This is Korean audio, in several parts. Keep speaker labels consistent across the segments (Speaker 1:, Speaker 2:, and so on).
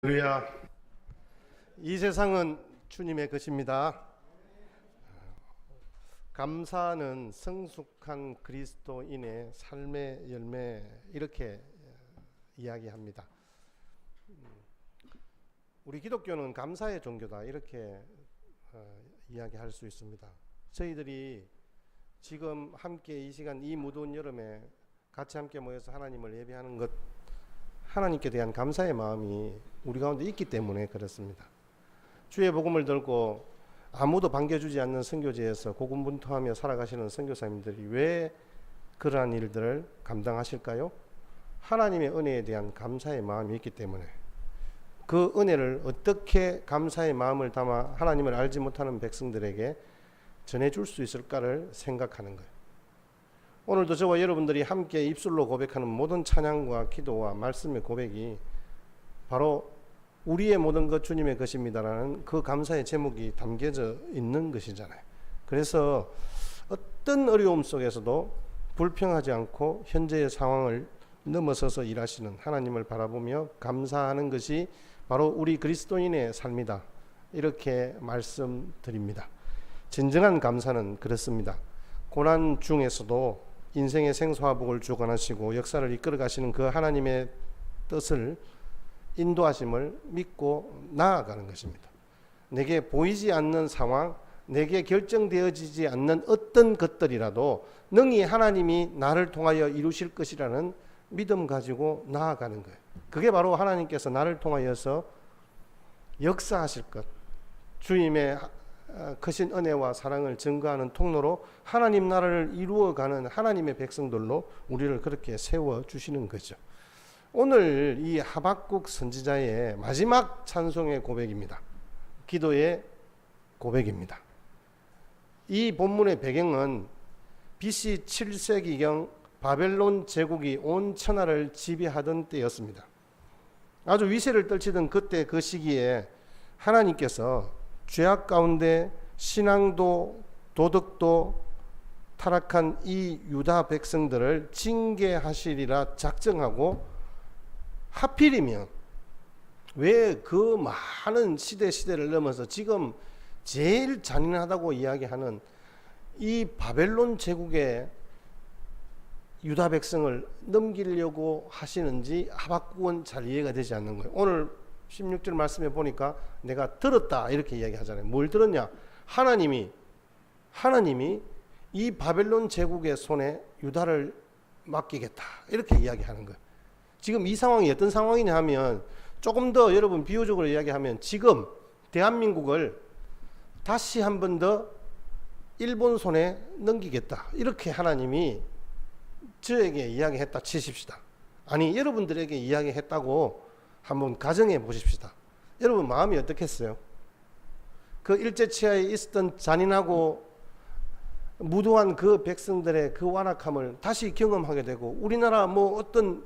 Speaker 1: 할렐루야. 이 세상은 주님의 것입니다. 감사는 성숙한 그리스도인의 삶의 열매, 이렇게 이야기합니다. 우리 기독교는 감사의 종교다, 이렇게 이야기할 수 있습니다. 저희들이 지금 함께 이 시간, 이 무더운 여름에 같이 함께 모여서 하나님을 예배하는 것, 하나님께 대한 감사의 마음이 우리 가운데 있기 때문에 그렇습니다. 주의 복음을 들고 아무도 반겨주지 않는 선교지에서 고군분투하며 살아가시는 선교사님들이 왜 그러한 일들을 감당하실까요? 하나님의 은혜에 대한 감사의 마음이 있기 때문에. 그 은혜를 어떻게 감사의 마음을 담아 하나님을 알지 못하는 백성들에게 전해줄 수 있을까를 생각하는 거예요. 오늘도 저와 여러분들이 함께 입술로 고백하는 모든 찬양과 기도와 말씀의 고백이 바로 우리의 모든 것 주님의 것입니다라는 그 감사의 제목이 담겨져 있는 것이잖아요. 그래서 어떤 어려움 속에서도 불평하지 않고 현재의 상황을 넘어서서 일하시는 하나님을 바라보며 감사하는 것이 바로 우리 그리스도인의 삶이다, 이렇게 말씀드립니다. 진정한 감사는 그렇습니다. 고난 중에서도 인생의 생사화복을 주관하시고 역사를 이끌어 가시는 그 하나님의 뜻을, 인도하심을 믿고 나아가는 것입니다. 내게 보이지 않는 상황, 내게 결정되어지지 않는 어떤 것들이라도 능히 하나님이 나를 통하여 이루실 것이라는 믿음 가지고 나아가는 거예요. 그게 바로 하나님께서 나를 통하여서 역사하실 것, 주님의 크신 은혜와 사랑을 증거하는 통로로 하나님 나라를 이루어가는 하나님의 백성들로 우리를 그렇게 세워주시는 거죠. 오늘 이 하박국 선지자의 마지막 찬송의 고백입니다. 기도의 고백입니다. 이 본문의 배경은 BC 7세기경 바벨론 제국이 온 천하를 지배하던 때였습니다. 아주 위세를 떨치던 그때 그 시기에 하나님께서 죄악 가운데 신앙도 도덕도 타락한 이 유다 백성들을 징계하시리라 작정하고, 하필이면 왜 그 많은 시대를 넘어서 지금 제일 잔인하다고 이야기하는 이 바벨론 제국의 유다 백성을 넘기려고 하시는지 하박국은 잘 이해가 되지 않는 거예요. 오늘 16절 말씀에 보니까 내가 들었다, 이렇게 이야기하잖아요. 뭘 들었냐? 하나님이 이 바벨론 제국의 손에 유다를 맡기겠다, 이렇게 이야기하는 거예요. 지금 이 상황이 어떤 상황이냐 하면, 조금 더 여러분 비유적으로 이야기하면 지금 대한민국을 다시 한 번 더 일본 손에 넘기겠다, 이렇게 하나님이 저에게 이야기했다 치십시다. 아니, 여러분들에게 이야기했다고 한번 가정해 보십시다. 여러분 마음이 어떻겠어요? 그 일제치하에 있었던 잔인하고 무도한 그 백성들의 그 완악함을 다시 경험하게 되고, 우리나라 뭐 어떤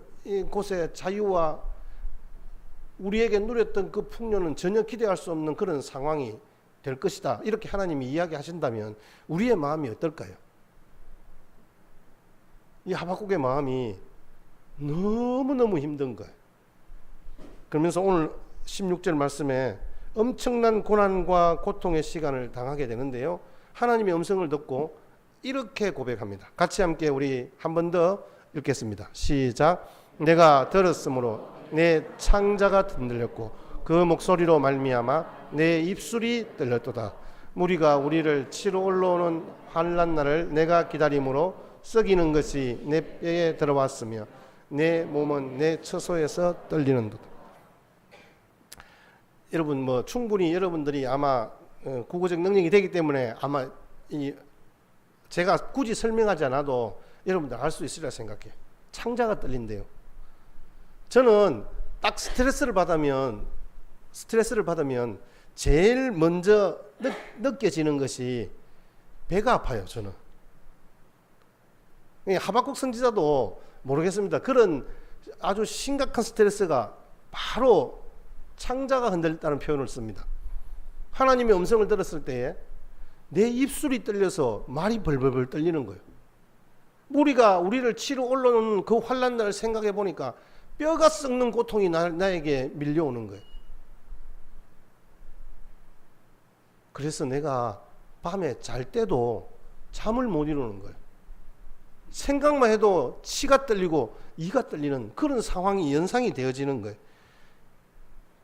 Speaker 1: 곳의 자유와 우리에게 누렸던 그 풍요는 전혀 기대할 수 없는 그런 상황이 될 것이다, 이렇게 하나님이 이야기하신다면 우리의 마음이 어떨까요? 이 하박국의 마음이 너무너무 힘든 거예요. 그러면서 오늘 16절 말씀에 엄청난 고난과 고통의 시간을 당하게 되는데요, 하나님의 음성을 듣고 이렇게 고백합니다. 같이 함께 우리 한 번 더 읽겠습니다. 시작. 내가 들었으므로 내 창자가 흔들렸고 그 목소리로 말미암아 내 입술이 떨렸도다. 무리가 우리를 치러 올라오는 환난 날을 내가 기다림으로 썩이는 것이 내 뼈에 들어왔으며 내 몸은 내 처소에서 떨리는도다. 여러분 뭐 충분히 여러분들이 아마 국어적 능력이 되기 때문에 아마 제가 굳이 설명하지 않아도 여러분들 알 수 있으리라 생각해요. 창자가 떨린대요. 저는 딱 스트레스를 받으면 제일 먼저 느껴지는 것이 배가 아파요. 저는 하박국 선지자도 모르겠습니다. 그런 아주 심각한 스트레스가 바로 창자가 흔들렸다는 표현을 씁니다. 하나님의 음성을 들었을 때에 내 입술이 떨려서 말이 벌벌벌 떨리는 거예요. 무리가 우리를 치러 올라오는 그 환난 날을 생각해 보니까 뼈가 썩는 고통이 나에게 밀려오는 거예요. 그래서 내가 밤에 잘 때도 잠을 못 이루는 거예요. 생각만 해도 치가 떨리고 이가 떨리는 그런 상황이 연상이 되어지는 거예요.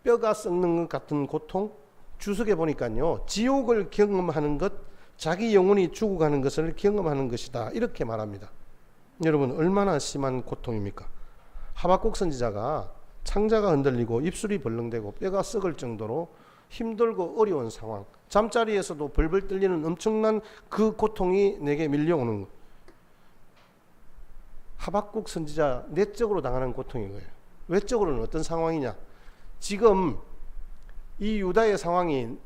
Speaker 1: 뼈가 썩는 것 같은 고통, 주석에 보니까요, 지옥을 경험하는 것, 자기 영혼이 죽어가는 것을 경험하는 것이다, 이렇게 말합니다. 여러분, 얼마나 심한 고통입니까? 하박국 선지자가 창자가 흔들리고 입술이 벌렁대고 뼈가 썩을 정도로 힘들고 어려운 상황, 잠자리에서도 벌벌 떨리는 엄청난 그 고통이 내게 밀려오는 것. 하박국 선지자 내적으로 당하는 고통인 거예요. 외적으로는 어떤 상황이냐? 지금 이 유다의 상황이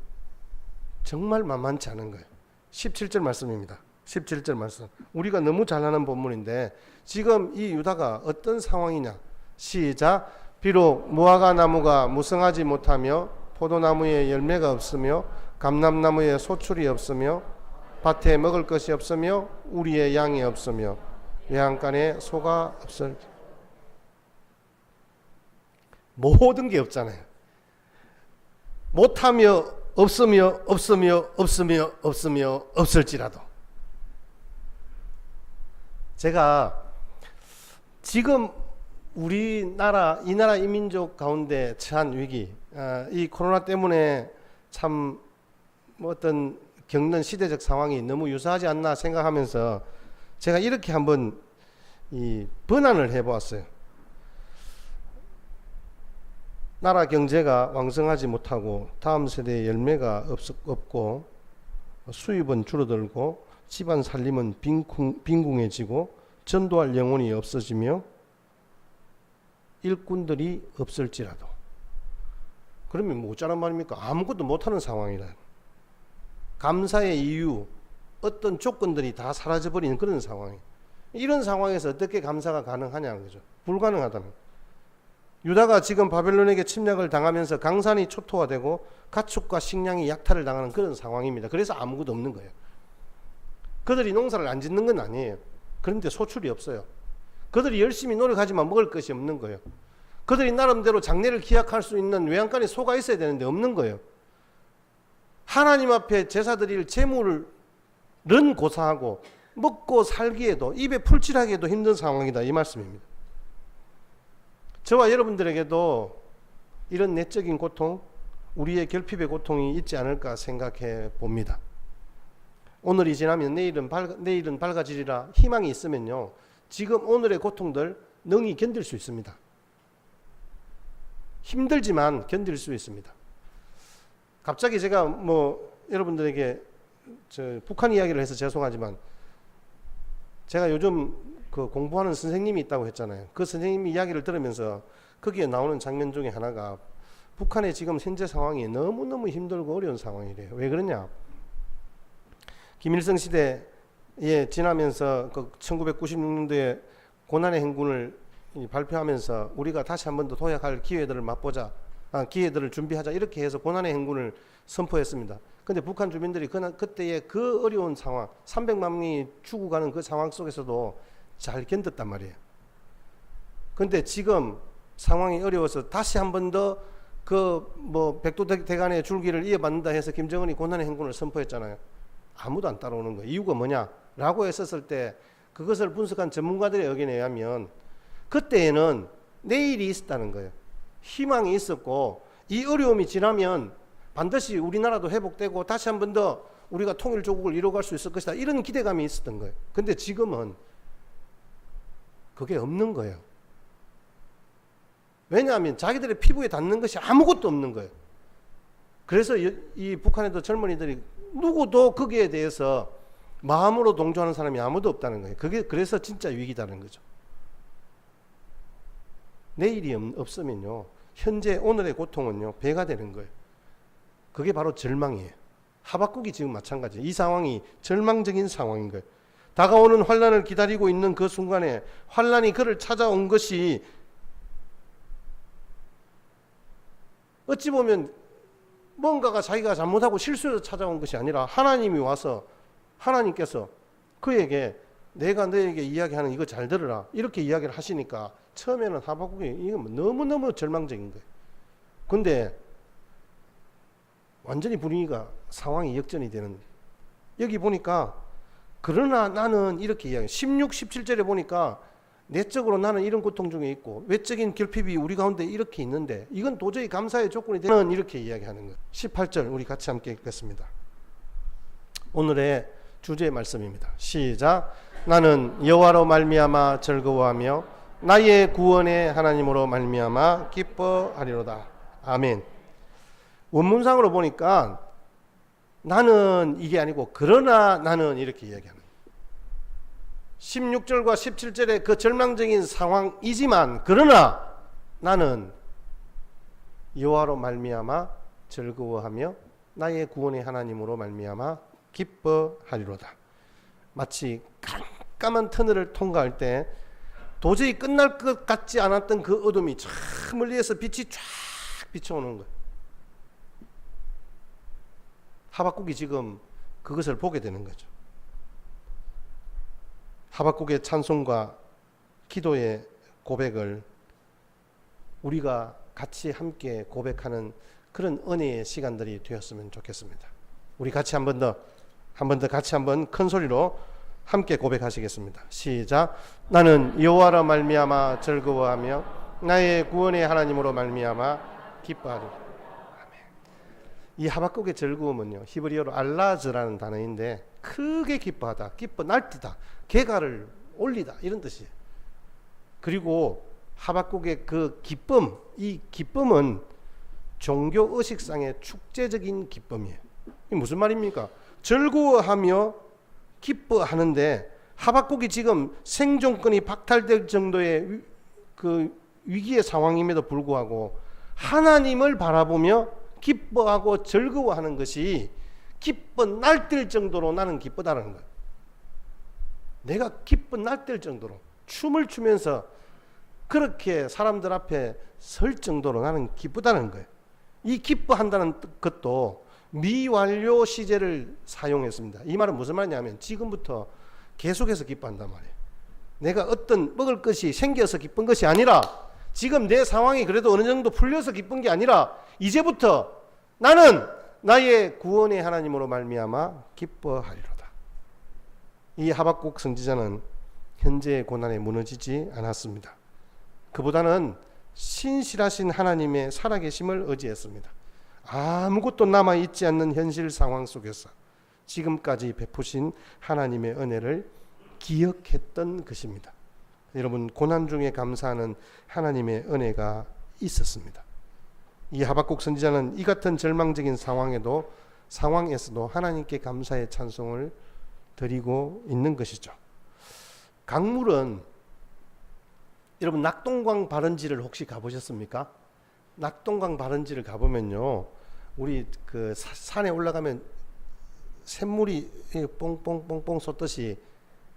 Speaker 1: 정말 만만치 않은 거예요. 17절 말씀입니다. 17절 말씀. 우리가 너무 잘 아는 본문인데 지금 이 유다가 어떤 상황이냐? 시작. 비록 무화과 나무가 무성하지 못하며 포도나무에 열매가 없으며 감람나무에 소출이 없으며 밭에 먹을 것이 없으며 우리의 양이 없으며 외양간에 소가 없을, 모든 게 없잖아요. 못하며 없으며 없을지라도. 제가 지금 우리나라, 이 나라 이 민족 가운데 처한 위기, 이 코로나 때문에 참 어떤 겪는 시대적 상황이 너무 유사하지 않나 생각하면서 제가 이렇게 한번 이 번안을 해보았어요. 나라 경제가 왕성하지 못하고 다음 세대에 열매가 없고 수입은 줄어들고 집안 살림은 빈궁해지고 전도할 영혼이 없어지며 일꾼들이 없을지라도. 그러면 뭐 어쩌란 말입니까? 아무것도 못하는 상황이라. 감사의 이유, 어떤 조건들이 다 사라져버리는 그런 상황이에요. 이런 상황에서 어떻게 감사가 가능하냐는 거죠. 불가능하다는 거예요. 유다가 지금 바벨론에게 침략을 당하면서 강산이 초토화되고 가축과 식량이 약탈을 당하는 그런 상황입니다. 그래서 아무것도 없는 거예요. 그들이 농사를 안 짓는 건 아니에요. 그런데 소출이 없어요. 그들이 열심히 노력하지만 먹을 것이 없는 거예요. 그들이 나름대로 장래를 기약할 수 있는 외양간에 소가 있어야 되는데 없는 거예요. 하나님 앞에 제사 드릴 재물은 고사하고 먹고 살기에도 입에 풀칠하기에도 힘든 상황이다, 이 말씀입니다. 저와 여러분들에게도 이런 내적인 고통, 우리의 결핍의 고통이 있지 않을까 생각해 봅니다. 오늘이 지나면 내일은 밝아지리라 희망이 있으면요, 지금 오늘의 고통들 능히 견딜 수 있습니다. 힘들지만 견딜 수 있습니다. 갑자기 제가 여러분들에게 북한 이야기를 해서 죄송하지만, 제가 요즘 그 공부하는 선생님이 있다고 했잖아요. 그 선생님 이야기를 들으면서 거기에 나오는 장면 중에 하나가 북한의 지금 현재 상황이 너무너무 힘들고 어려운 상황이래요. 왜 그러냐? 김일성 시대에 지나면서 그 1996년도에 고난의 행군을 발표하면서 우리가 다시 한 번 더 도약할 기회들을 맛보자, 기회들을 준비하자, 이렇게 해서 고난의 행군을 선포했습니다. 근데 북한 주민들이 그때의 그 어려운 상황, 300만 명이 죽어가는 그 상황 속에서도 잘 견뎠단 말이에요. 근데 지금 상황이 어려워서 다시 한 번 더 백두대간의 줄기를 이어받는다 해서 김정은이 고난의 행군을 선포했잖아요. 아무도 안 따라오는 거예요. 이유가 뭐냐? 라고 했었을 때 그것을 분석한 전문가들의 의견에 의하면 그때에는 내일이 있었다는 거예요. 희망이 있었고 이 어려움이 지나면 반드시 우리나라도 회복되고 다시 한 번 더 우리가 통일조국을 이뤄갈 수 있을 것이다, 이런 기대감이 있었던 거예요. 근데 지금은 그게 없는 거예요. 왜냐하면 자기들의 피부에 닿는 것이 아무것도 없는 거예요. 그래서 이 북한에도 젊은이들이 누구도 거기에 대해서 마음으로 동조하는 사람이 아무도 없다는 거예요. 그래서 진짜 위기다는 거죠. 내일이 없으면요, 현재 오늘의 고통은요 배가 되는 거예요. 그게 바로 절망이에요. 하박국이 지금 마찬가지예요. 이 상황이 절망적인 상황인 거예요. 다가오는 환난을 기다리고 있는 그 순간에 환난이 그를 찾아온 것이 어찌 보면 뭔가가 자기가 잘못하고 실수해서 찾아온 것이 아니라 하나님이 와서 하나님께서 그에게 내가 너에게 이야기하는 이거 잘 들으라, 이렇게 이야기를 하시니까 처음에는 하박국이 이거 너무너무 절망적인 거예요. 근데 완전히 분위기가 상황이 역전이 되는. 여기 보니까 그러나 나는 이렇게 이야기해요. 16, 17절에 보니까 내적으로 나는 이런 고통 중에 있고 외적인 결핍이 우리 가운데 이렇게 있는데 이건 도저히 감사의 조건이 되는, 이렇게 이야기하는 거예요. 18절 우리 같이 함께 읽겠습니다. 오늘의 주제의 말씀입니다. 시작. 나는 여호와로 말미암아 즐거워하며 나의 구원의 하나님으로 말미암아 기뻐하리로다. 아멘. 원문상으로 보니까 나는 이게 아니고 그러나 나는 이렇게 이야기하는 거예요. 16절과 17절의 그 절망적인 상황이지만 그러나 나는 여호와로 말미암아 즐거워하며 나의 구원의 하나님으로 말미암아 기뻐하리로다. 마치 깜깜한 터널을 통과할 때 도저히 끝날 것 같지 않았던 그 어둠이 저 멀리에서 빛이 쫙 비춰오는 거예요. 하박국이 지금 그것을 보게 되는 거죠. 하박국의 찬송과 기도의 고백을 우리가 같이 함께 고백하는 그런 은혜의 시간들이 되었으면 좋겠습니다. 우리 같이 한 번 더 같이 한번 큰 소리로 함께 고백하시겠습니다. 시작. 나는 여호와로 말미암아 즐거워하며 나의 구원의 하나님으로 말미암아 기뻐하리라. 아멘. 이 하박국의 즐거움은요, 히브리어로 알라즈라는 단어인데 크게 기뻐하다, 기뻐 날뛰다, 개가를 올리다 이런 뜻이에요. 그리고 하박국의 그 기쁨, 이 기쁨은 종교 의식상의 축제적인 기쁨이에요. 이게 무슨 말입니까? 즐거워하며 기뻐하는데 하박국이 지금 생존권이 박탈될 정도의 그 위기의 상황임에도 불구하고 하나님을 바라보며 기뻐하고 즐거워하는 것이 기뻐 날뛸 정도로 나는 기쁘다는 거예요. 내가 기뻐 날뛸 정도로 춤을 추면서 그렇게 사람들 앞에 설 정도로 나는 기쁘다는 거예요. 이 기뻐한다는 것도 미완료 시제를 사용했습니다. 이 말은 무슨 말이냐면 지금부터 계속해서 기뻐한단 말이에요. 내가 어떤 먹을 것이 생겨서 기쁜 것이 아니라 지금 내 상황이 그래도 어느 정도 풀려서 기쁜 게 아니라 이제부터 나는 나의 구원의 하나님으로 말미암아 기뻐하리로다. 이 하박국 선지자는 현재의 고난에 무너지지 않았습니다. 그보다는 신실하신 하나님의 살아계심을 의지했습니다. 아무것도 남아있지 않는 현실 상황 속에서 지금까지 베푸신 하나님의 은혜를 기억했던 것입니다. 여러분, 고난 중에 감사하는 하나님의 은혜가 있었습니다. 이 하박국 선지자는 이 같은 절망적인 상황에서도 하나님께 감사의 찬송을 드리고 있는 것이죠. 강물은 여러분 낙동강 발원지를 혹시 가보셨습니까? 낙동강 발원지를 가보면요, 우리 그 산에 올라가면 샘물이 뽕뽕뽕뽕 솟듯이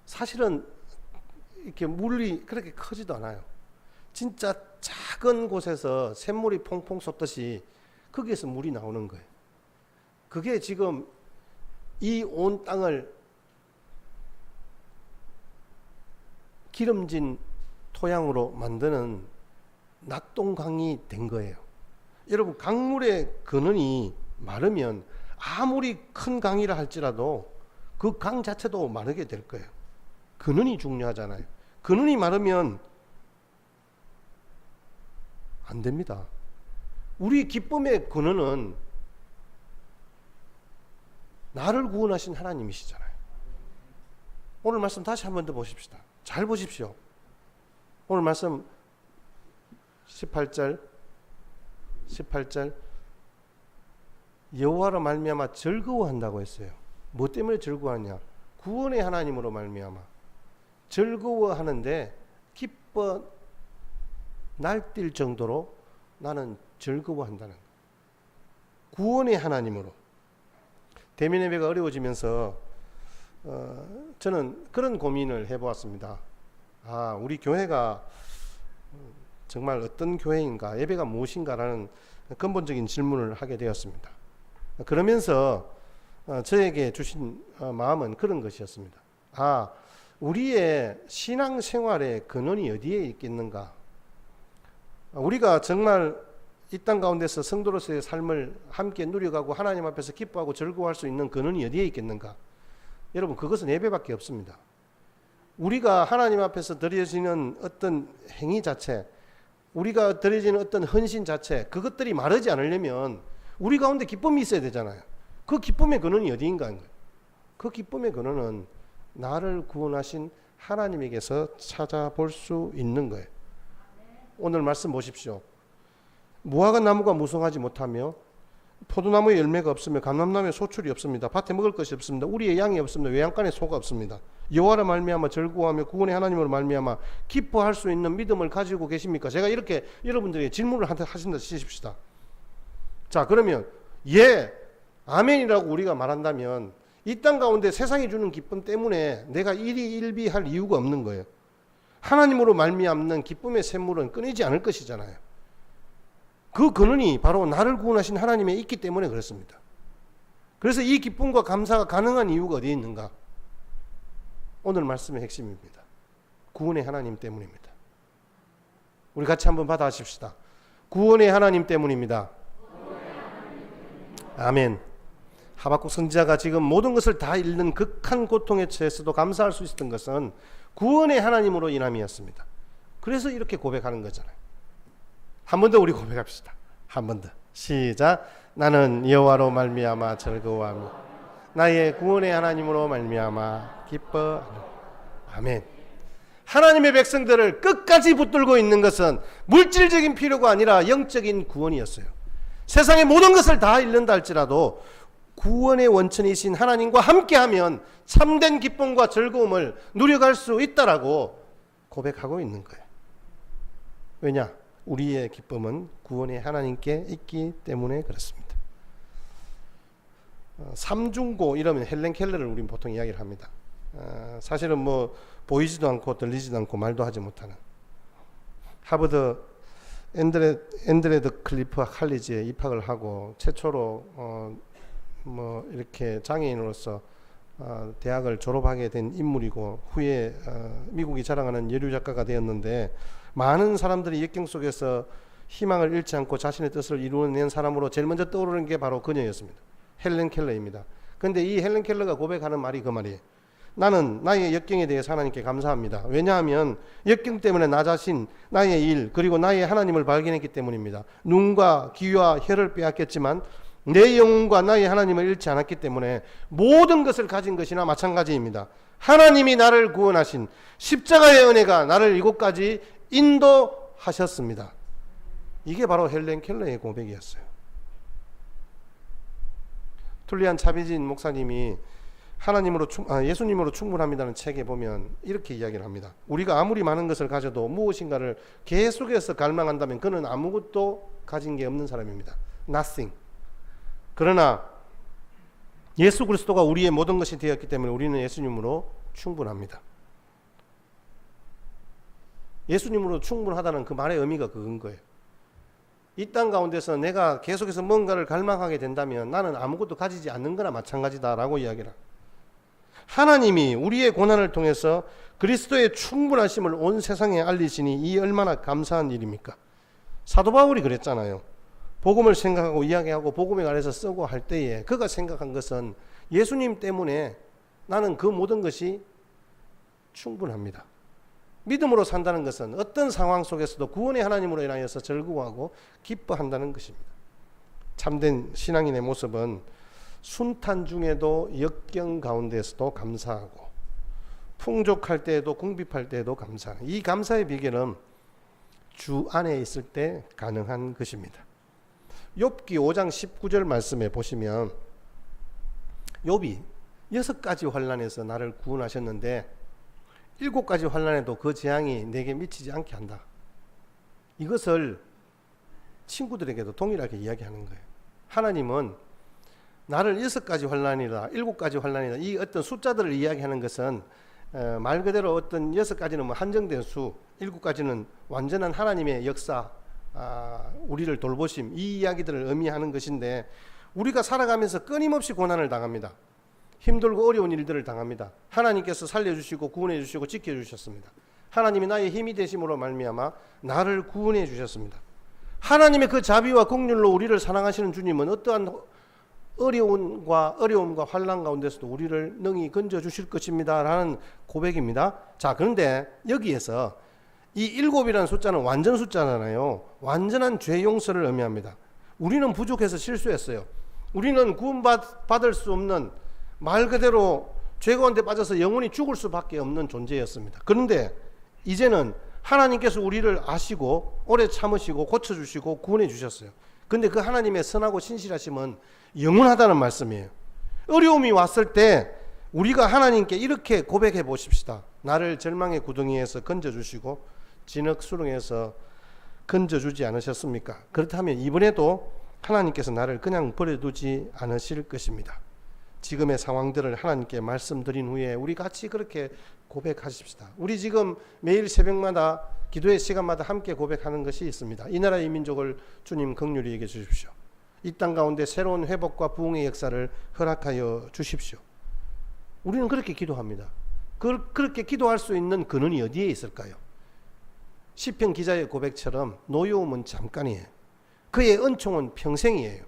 Speaker 1: 사실은 이렇게 물이 그렇게 크지도 않아요. 진짜 작은 곳에서 샘물이 퐁퐁 솟듯이 거기에서 물이 나오는 거예요. 그게 지금 이 온 땅을 기름진 토양으로 만드는 낙동강이 된 거예요. 여러분, 강물의 근원이 마르면 아무리 큰 강이라 할지라도 그 강 자체도 마르게 될 거예요. 근원이 중요하잖아요. 근원이 마르면 안 됩니다. 우리 기쁨의 근원은 나를 구원하신 하나님이시잖아요. 오늘 말씀 다시 한 번 더 보십시다. 잘 보십시오. 오늘 말씀 18절 여호와로 말미암아 즐거워한다고 했어요. 뭐 때문에 즐거워하냐? 구원의 하나님으로 말미암아 즐거워하는데 기뻐 날뛸 정도로 나는 즐거워한다는 거예요. 구원의 하나님으로. 대면 예배가 어려워지면서 저는 그런 고민을 해보았습니다. 우리 교회가 정말 어떤 교회인가, 예배가 무엇인가라는 근본적인 질문을 하게 되었습니다. 그러면서 저에게 주신 마음은 그런 것이었습니다. 우리의 신앙생활의 근원이 어디에 있겠는가? 우리가 정말 이 땅 가운데서 성도로서의 삶을 함께 누려가고 하나님 앞에서 기뻐하고 즐거워할 수 있는 근원이 어디에 있겠는가? 여러분, 그것은 예배밖에 없습니다. 우리가 하나님 앞에서 드려지는 어떤 행위 자체, 우리가 드려지는 어떤 헌신 자체, 그것들이 마르지 않으려면 우리 가운데 기쁨이 있어야 되잖아요. 그 기쁨의 근원이 어디인가? 그 기쁨의 근원은 나를 구원하신 하나님에게서 찾아볼 수 있는 거예요. 오늘 말씀 보십시오. 무화과 나무가 무성하지 못하며 포도나무에 열매가 없으며 감람나무에 소출이 없습니다. 밭에 먹을 것이 없습니다. 우리의 양이 없습니다. 외양간에 소가 없습니다. 여호와로 말미암아 즐거워하며 구원의 하나님으로 말미암아 기뻐할 수 있는 믿음을 가지고 계십니까? 제가 이렇게 여러분들에게 질문을 하신다 치십시다. 자, 그러면 예, 아멘이라고 우리가 말한다면 이 땅 가운데 세상이 주는 기쁨 때문에 내가 일희일비할 이유가 없는 거예요. 하나님으로 말미암는 기쁨의 샘물은 끊이지 않을 것이잖아요. 그 근원이 바로 나를 구원하신 하나님에 있기 때문에 그렇습니다. 그래서 이 기쁨과 감사가 가능한 이유가 어디에 있는가? 오늘 말씀의 핵심입니다. 구원의 하나님 때문입니다. 우리 같이 한번 받아하십시다. 구원의 하나님 때문입니다. 아멘. 하박국 선지자가 지금 모든 것을 다 잃는 극한 고통에 처해서도 감사할 수 있었던 것은 구원의 하나님으로 인함이었습니다. 그래서 이렇게 고백하는 거잖아요. 한 번 더 우리 고백합시다. 한 번 더. 시작. 나는 여호와로 말미암아 즐거워하며 나의 구원의 하나님으로 말미암아 기뻐하노라. 아멘. 하나님의 백성들을 끝까지 붙들고 있는 것은 물질적인 필요가 아니라 영적인 구원이었어요. 세상의 모든 것을 다 잃는다 할지라도 구원의 원천이신 하나님과 함께하면 참된 기쁨과 즐거움을 누려갈 수 있다라고 고백하고 있는 거예요. 왜냐? 우리의 기쁨은 구원의 하나님께 있기 때문에 그렇습니다. 삼중고 이러면 헬렌 켈러를 우리는 보통 이야기를 합니다. 사실은 뭐 보이지도 않고 들리지도 않고 말도 하지 못하는 하버드 앤드레드 클리프 칼리지에 입학을 하고 최초로 뭐 이렇게 장애인으로서 대학을 졸업하게 된 인물이고 후에 미국이 자랑하는 여류 작가가 되었는데 많은 사람들이 역경 속에서 희망을 잃지 않고 자신의 뜻을 이루어낸 사람으로 제일 먼저 떠오르는 게 바로 그녀였습니다. 헬렌 켈러입니다. 그런데 이 헬렌 켈러가 고백하는 말이 그 말이에요. 나는 나의 역경에 대해서 하나님께 감사합니다. 왜냐하면 역경 때문에 나 자신, 나의 일, 그리고 나의 하나님을 발견했기 때문입니다. 눈과 귀와 혀를 빼앗겼지만 내 영혼과 나의 하나님을 잃지 않았기 때문에 모든 것을 가진 것이나 마찬가지입니다. 하나님이 나를 구원하신 십자가의 은혜가 나를 이곳까지 인도하셨습니다. 이게 바로 헬렌 켈러의 고백이었어요. 툴리안 차비진 목사님이 예수님으로 충분합니다는 책에 보면 이렇게 이야기를 합니다. 우리가 아무리 많은 것을 가져도 무엇인가를 계속해서 갈망한다면 그는 아무것도 가진 게 없는 사람입니다. Nothing. 그러나 예수 그리스도가 우리의 모든 것이 되었기 때문에 우리는 예수님으로 충분합니다. 예수님으로 충분하다는 그 말의 의미가 그건 거예요. 이 땅 가운데서 내가 계속해서 뭔가를 갈망하게 된다면 나는 아무것도 가지지 않는 거나 마찬가지다라고 이야기를 합니다. 하나님이 우리의 고난을 통해서 그리스도의 충분하심을 온 세상에 알리시니 이 얼마나 감사한 일입니까? 사도 바울이 그랬잖아요. 복음을 생각하고 이야기하고 복음에 관해서 쓰고 할 때에 그가 생각한 것은 예수님 때문에 나는 그 모든 것이 충분합니다. 믿음으로 산다는 것은 어떤 상황 속에서도 구원의 하나님으로 인하여서 즐거워하고 기뻐한다는 것입니다. 참된 신앙인의 모습은 순탄 중에도 역경 가운데서도 감사하고 풍족할 때에도 궁핍할 때에도 감사하는 이 감사의 비결은 주 안에 있을 때 가능한 것입니다. 욥기 5장 19절 말씀에 보시면 욥이 6가지 환난에서 나를 구원하셨는데 7가지 환난에도 그 재앙이 내게 미치지 않게 한다. 이것을 친구들에게도 동일하게 이야기하는 거예요. 하나님은 나를 6가지 환난이다, 7가지 환난이다, 이 어떤 숫자들을 이야기하는 것은 말 그대로 어떤 6가지는 뭐 한정된 수, 7가지는 완전한 하나님의 역사, 우리를 돌보심, 이 이야기들을 의미하는 것인데 우리가 살아가면서 끊임없이 고난을 당합니다. 힘들고 어려운 일들을 당합니다. 하나님께서 살려주시고 구원해 주시고 지켜주셨습니다. 하나님이 나의 힘이 되심으로 말미암아 나를 구원해 주셨습니다. 하나님의 그 자비와 긍휼로 우리를 사랑하시는 주님은 어떠한 어려움과 환난 가운데서도 우리를 능히 건져 주실 것입니다 라는 고백입니다. 자, 그런데 여기에서 이 7이라는 숫자는 완전 숫자잖아요. 완전한 죄 용서를 의미합니다. 우리는 부족해서 실수했어요. 우리는 구원받을 수 없는, 말 그대로 죄 가운데 빠져서 영원히 죽을 수밖에 없는 존재였습니다. 그런데 이제는 하나님께서 우리를 아시고 오래 참으시고 고쳐주시고 구원해 주셨어요. 근데 그 하나님의 선하고 신실하심은 영원하다는 말씀이에요. 어려움이 왔을 때 우리가 하나님께 이렇게 고백해 보십시다. 나를 절망의 구덩이에서 건져주시고 진흙 수렁에서 건져주지 않으셨습니까? 그렇다면 이번에도 하나님께서 나를 그냥 버려두지 않으실 것입니다. 지금의 상황들을 하나님께 말씀드린 후에 우리 같이 그렇게 고백하십시다. 우리 지금 매일 새벽마다 기도의 시간마다 함께 고백하는 것이 있습니다. 이 나라의 민족을 주님 긍휼히 여겨 주십시오. 이 땅 가운데 새로운 회복과 부흥의 역사를 허락하여 주십시오. 우리는 그렇게 기도합니다. 그렇게 기도할 수 있는 근원이 어디에 있을까요? 시편 기자의 고백처럼 노여움은 잠깐이에요. 그의 은총은 평생이에요.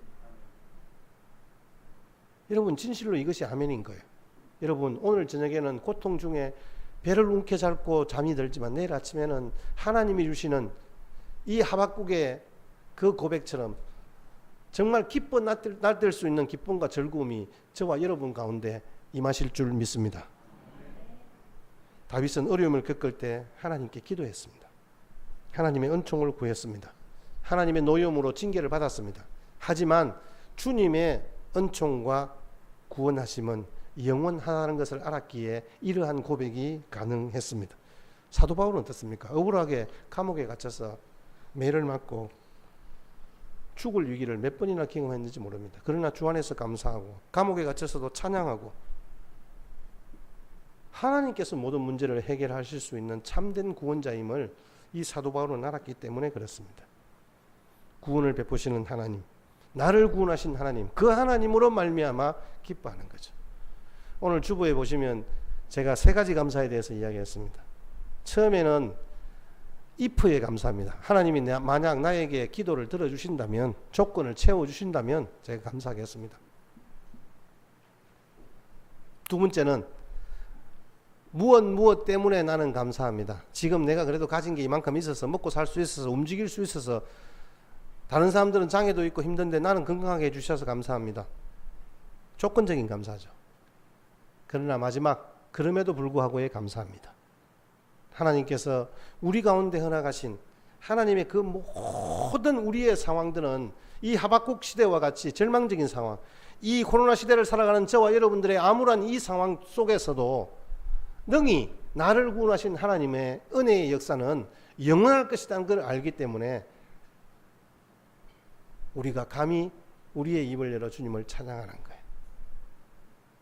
Speaker 1: 여러분, 진실로 이것이 아멘인 거예요. 여러분, 오늘 저녁에는 고통 중에 배를 움켜잡고 잠이 들지만 내일 아침에는 하나님이 주시는 이 하박국의 그 고백처럼 정말 기뻐 날뛸 수 있는 기쁨과 즐거움이 저와 여러분 가운데 임하실 줄 믿습니다. 다윗은 어려움을 겪을 때 하나님께 기도했습니다. 하나님의 은총을 구했습니다. 하나님의 노여움으로 징계를 받았습니다. 하지만 주님의 은총과 구원하심은 영원하다는 것을 알았기에 이러한 고백이 가능했습니다. 사도 바울은 어떻습니까? 억울하게 감옥에 갇혀서 매를 맞고 죽을 위기를 몇 번이나 경험했는지 모릅니다. 그러나 주 안에서 감사하고 감옥에 갇혀서도 찬양하고 하나님께서 모든 문제를 해결하실 수 있는 참된 구원자임을 이 사도 바울은 알았기 때문에 그렇습니다. 구원을 베푸시는 하나님, 나를 구원하신 하나님, 그 하나님으로 말미암아 기뻐하는 거죠. 오늘 주보에 보시면 제가 3가지 감사에 대해서 이야기했습니다. 처음에는 if에 감사합니다. 하나님이 만약 나에게 기도를 들어주신다면, 조건을 채워주신다면 제가 감사하겠습니다. 두 번째는 무엇 때문에 나는 감사합니다. 지금 내가 그래도 가진 게 이만큼 있어서 먹고 살 수 있어서 움직일 수 있어서, 다른 사람들은 장애도 있고 힘든데 나는 건강하게 해주셔서 감사합니다. 조건적인 감사죠. 그러나 마지막, 그럼에도 불구하고의 감사합니다. 하나님께서 우리 가운데 허락하신 하나님의 그 모든 우리의 상황들은 이 하박국 시대와 같이 절망적인 상황, 이 코로나 시대를 살아가는 저와 여러분들의 암울한 이 상황 속에서도 능히 나를 구원하신 하나님의 은혜의 역사는 영원할 것이라는 걸 알기 때문에 우리가 감히 우리의 입을 열어 주님을 찬양하는 거예요.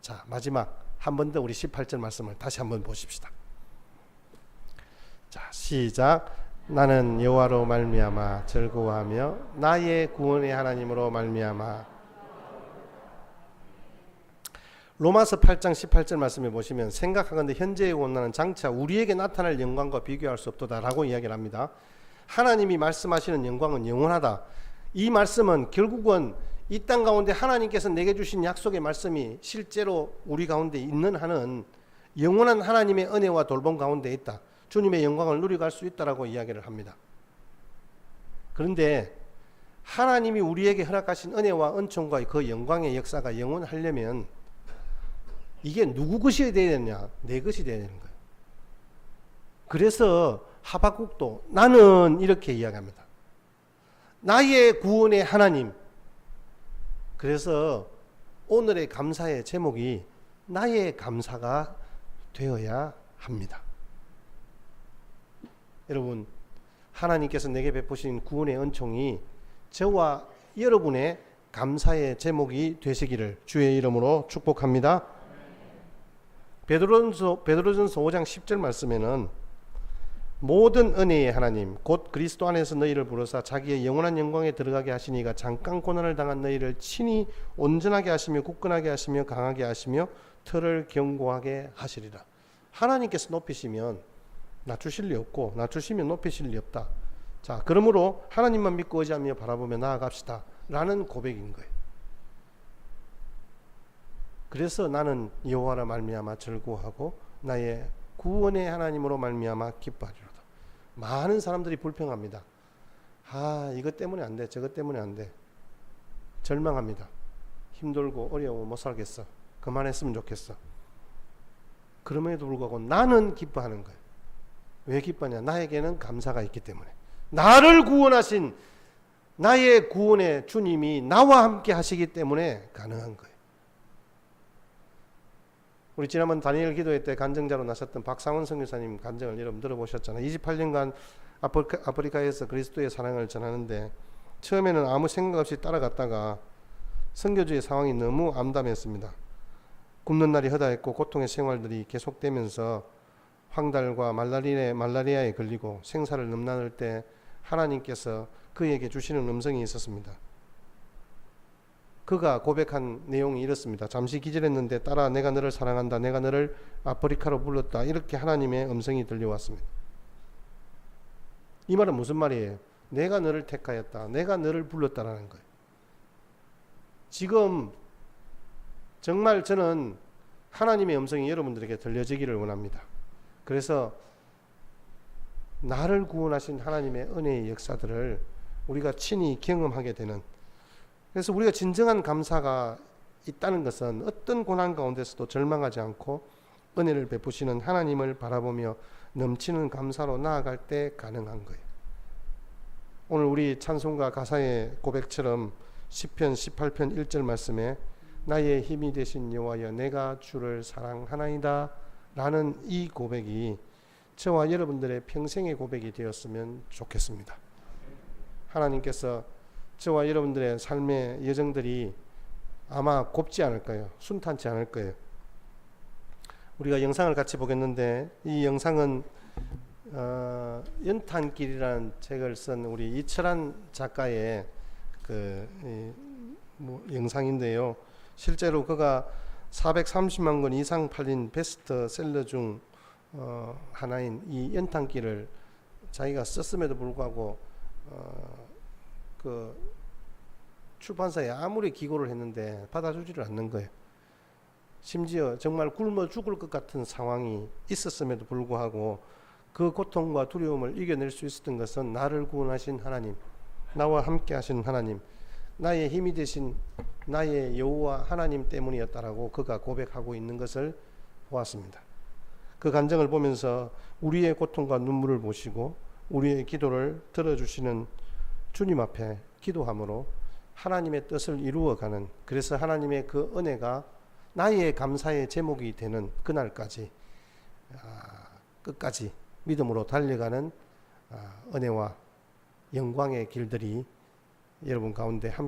Speaker 1: 자, 마지막 한 번 더 우리 18절 말씀을 다시 한번 보십시다. 자, 시작. 나는 여호와로 말미암아 즐거워하며 나의 구원의 하나님으로 말미암아. 로마서 8장 18절 말씀에 보시면 생각하건대 현재의 원나는 장차 우리에게 나타날 영광과 비교할 수 없도다라고 이야기를 합니다. 하나님이 말씀하시는 영광은 영원하다. 이 말씀은 결국은 이 땅 가운데 하나님께서 내게 주신 약속의 말씀이 실제로 우리 가운데 있는 한은 영원한 하나님의 은혜와 돌봄 가운데 있다. 주님의 영광을 누려갈 수 있다라고 이야기를 합니다. 그런데 하나님이 우리에게 허락하신 은혜와 은총과 그 영광의 역사가 영원하려면 이게 누구 것이 되어야 되느냐? 내 것이 되어야 되는 거예요. 그래서 하박국도 나는 이렇게 이야기합니다. 나의 구원의 하나님. 그래서 오늘의 감사의 제목이 나의 감사가 되어야 합니다. 여러분, 하나님께서 내게 베푸신 구원의 은총이 저와 여러분의 감사의 제목이 되시기를 주의 이름으로 축복합니다. 베드로전서 5장 10절 말씀에는 모든 은혜의 하나님 곧 그리스도 안에서 너희를 부르사 자기의 영원한 영광에 들어가게 하시니가 잠깐 고난을 당한 너희를 친히 온전하게 하시며 굳건하게 하시며 강하게 하시며 터를 견고하게 하시리라. 하나님께서 높이시면 낮추실 리 없고 낮추시면 높이실 리 없다. 자, 그러므로 하나님만 믿고 의지하며 바라보며 나아갑시다 라는 고백인 거예요. 그래서 나는 여호와라 말미암아 즐거워하고 나의 구원의 하나님으로 말미암아 기뻐하리로다. 많은 사람들이 불평합니다. 이것 때문에 안 돼, 저것 때문에 안 돼. 절망합니다. 힘들고 어려워 못 살겠어. 그만했으면 좋겠어. 그럼에도 불구하고 나는 기뻐하는 거예요. 왜 기뻐하냐? 나에게는 감사가 있기 때문에. 나를 구원하신 나의 구원의 주님이 나와 함께 하시기 때문에 가능한 거예요. 우리 지난번 다니엘 기도회 때 간증자로 나섰던 박상원 선교사님 간증을 여러분 들어보셨잖아요. 28년간 아프리카에서 그리스도의 사랑을 전하는데 처음에는 아무 생각 없이 따라갔다가 선교주의 상황이 너무 암담했습니다. 굶는 날이 허다했고 고통의 생활들이 계속되면서 황달과 말라리아에 걸리고 생사를 넘나들 때 하나님께서 그에게 주시는 음성이 있었습니다. 그가 고백한 내용이 이렇습니다. 잠시 기절했는데 딸아 내가 너를 사랑한다. 내가 너를 아프리카로 불렀다. 이렇게 하나님의 음성이 들려왔습니다. 이 말은 무슨 말이에요? 내가 너를 택하였다. 내가 너를 불렀다라는 거예요. 지금 정말 저는 하나님의 음성이 여러분들에게 들려지기를 원합니다. 그래서 나를 구원하신 하나님의 은혜의 역사들을 우리가 친히 경험하게 되는, 그래서 우리가 진정한 감사가 있다는 것은 어떤 고난 가운데서도 절망하지 않고 은혜를 베푸시는 하나님을 바라보며 넘치는 감사로 나아갈 때 가능한 거예요. 오늘 우리 찬송가 가사의 고백처럼 시편 18편 1절 말씀에 나의 힘이 되신 여호와여 내가 주를 사랑하나이다 라는 이 고백이 저와 여러분들의 평생의 고백이 되었으면 좋겠습니다. 하나님께서 저와 여러분들의 삶의 여정들이 아마 곱지 않을 거예요. 순탄치 않을 거예요. 우리가 영상을 같이 보겠는데 이 영상은 연탄길이라는 책을 쓴 우리 이철한 작가의 영상인데요. 실제로 그가 430만 권 이상 팔린 베스트셀러 중 하나인 이 연탄길을 자기가 썼음에도 불구하고 그 출판사에 아무리 기고를 했는데 받아주지를 않는 거예요. 심지어 정말 굶어 죽을 것 같은 상황이 있었음에도 불구하고 그 고통과 두려움을 이겨낼 수 있었던 것은 나를 구원하신 하나님, 나와 함께 하신 하나님, 나의 힘이 되신 나의 여호와 하나님 때문이었다라고 그가 고백하고 있는 것을 보았습니다. 그 간증을 보면서 우리의 고통과 눈물을 보시고 우리의 기도를 들어주시는 주님 앞에 기도함으로 하나님의 뜻을 이루어가는, 그래서 하나님의 그 은혜가 나의 감사의 제목이 되는 그날까지 끝까지 믿음으로 달려가는 은혜와 영광의 길들이 여러분 가운데 함께